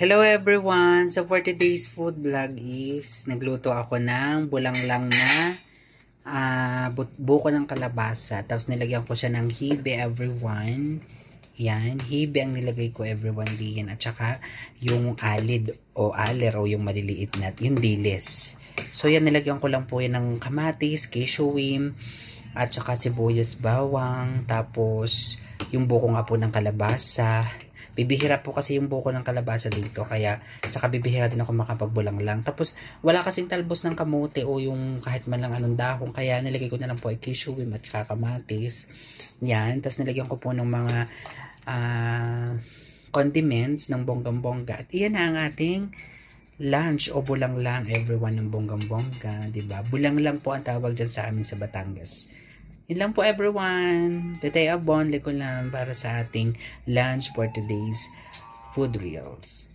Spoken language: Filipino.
Hello everyone! So for today's food vlog is nagluto ako ng bulanglang na buko ng kalabasa. Tapos nilagyan ko siya ng hibe everyone. Yan, hibe ang nilagay ko everyone din. At saka yung alid o aler o yung maliliit na, yung dilis. So yan, nilagyan ko lang po yan ng kamatis, keshuwim, at saka sibuyas, bawang, tapos yung buko nga po ng kalabasa. Bibihira po kasi yung buko ng kalabasa dito, kaya saka bibihira din ako makapagbulang lang. Tapos wala kasing talbos ng kamote o yung kahit man lang anong dahon, kaya nilagay ko na lang po ay keshuwim at kakamatis. Yan, tapos nilagyan ko po ng mga condiments ng bonggang-bongga. At iyan na ang ating lunch o bulang lang everyone ng bonggang-bongga, 'di ba? Bulang lang po ang tawag diyan sa amin sa Batangas. Yun lang po everyone. Tetay Abon, liko lang para sa ating lunch for today's food reels.